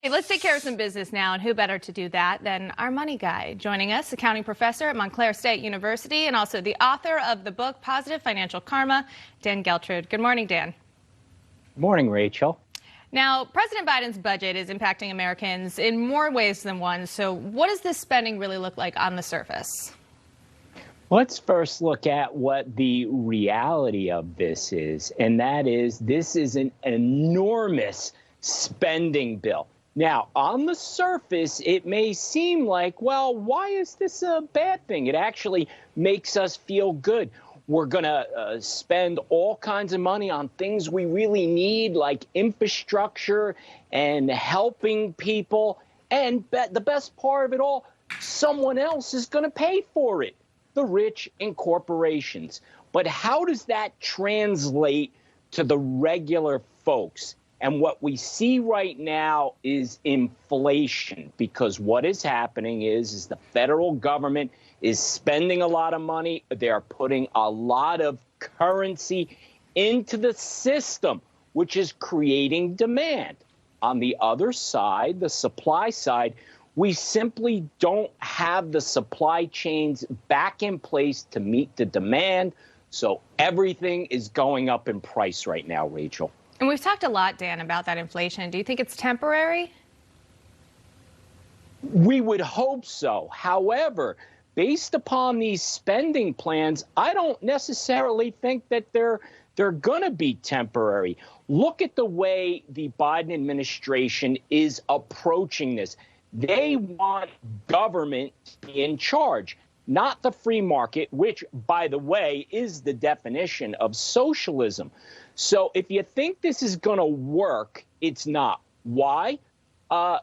Let's take care of some business now, and who better to do that than our money guy? Joining us, accounting professor at Montclair State University and also the author of the book Positive Financial Karma, Dan Geltrude. Good morning, Dan. Good morning, Rachel. Now, President Biden's budget is impacting Americans in more ways than one. So what does this spending really look like on the surface? Let's first look at what the reality of this is, and that is this is an enormous spending bill. Now, on the surface, it may seem like, well, why is this a bad thing? It actually makes us feel good. We're going to spend all kinds of money on things we really need, like infrastructure and helping people. And the best part of it all, someone else is going to pay for it, the rich and corporations. But how does that translate to the regular folks? And what we see right now is inflation, because what is happening is the federal government is spending a lot of money. They're putting a lot of currency into the system, which is creating demand. On the other side, the supply side, we simply don't have the supply chains back in place to meet the demand. So everything is going up in price right now, Rachel. And we've talked a lot, Dan, about that inflation. Do you think it's temporary? We would hope so. However, based upon these spending plans, I don't necessarily think that they're going to be temporary. Look at the way the Biden administration is approaching this. They want government to be in charge, not the free market, which, by the way, is the definition of socialism. So if you think this is going to work, it's not. Why?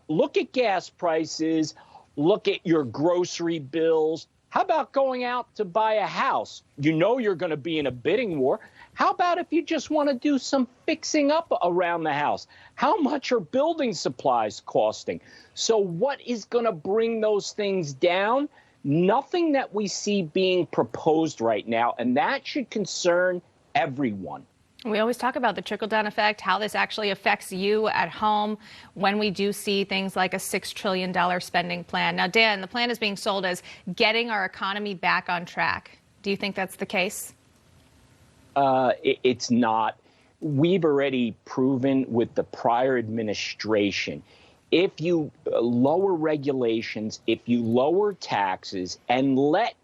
Look at gas prices. Look at your grocery bills. How about going out to buy a house? You know you're going to be in a bidding war. How about if you just want to do some fixing up around the house? How much are building supplies costing? So what is going to bring those things down? Nothing that we see being proposed right now, and that should concern everyone. We always talk about the trickle-down effect, how this actually affects you at home when we do see things like a $6 trillion spending plan. Now, Dan, the plan is being sold as getting our economy back on track. Do you think that's the case? It's not. We've already proven with the prior administration, if you lower regulations, if you lower taxes and let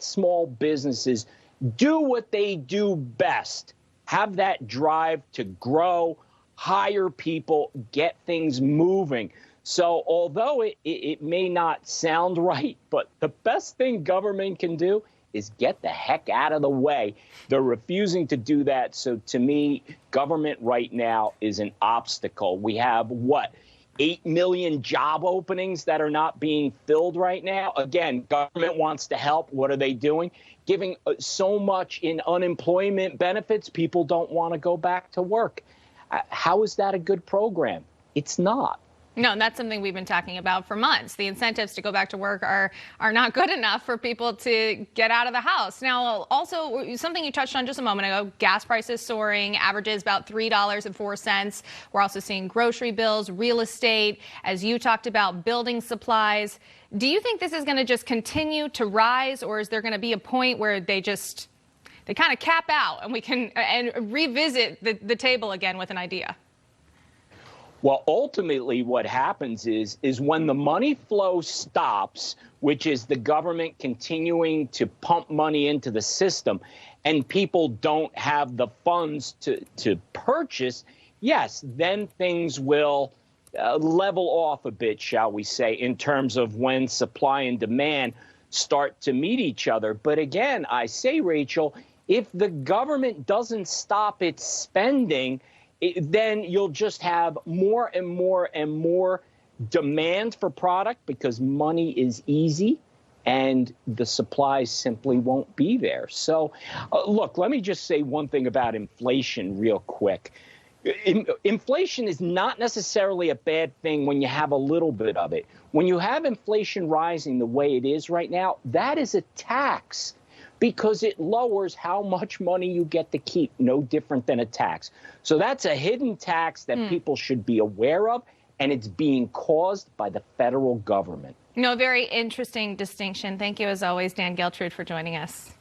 small businesses do what they do best, have that drive to grow, hire people, get things moving. So although it may not sound right, but the best thing government can do is get the heck out of the way. They're refusing to do that. So to me, government right now is an obstacle. We have, 8 million job openings that are not being filled right now. Again, government wants to help. What are they doing? Giving so much in unemployment benefits, people don't want to go back to work. How is that a good program? It's not. No, and that's something we've been talking about for months. The incentives to go back to work are not good enough for people to get out of the house. Now, also, something you touched on just a moment ago, gas prices soaring, averages about $3.04. We're also seeing grocery bills, real estate, as you talked about, building supplies. Do you think this is going to just continue to rise, or is there going to be a point where they kind of cap out and we can revisit the table again with an idea? Well, ultimately, what happens is when the money flow stops, which is the government continuing to pump money into the system, and people don't have the funds to purchase, yes, then things will level off a bit, shall we say, in terms of when supply and demand start to meet each other. But again, I say, Rachel, if the government doesn't stop its spending, then you'll just have more and more and more demand for product because money is easy and the supplies simply won't be there. So, look, let me just say one thing about inflation real quick. Inflation is not necessarily a bad thing when you have a little bit of it. When you have inflation rising the way it is right now, that is a tax, because it lowers how much money you get to keep, no different than a tax. So that's a hidden tax that people should be aware of, and it's being caused by the federal government. No, very interesting distinction. Thank you, as always, Dan Geltrude, for joining us.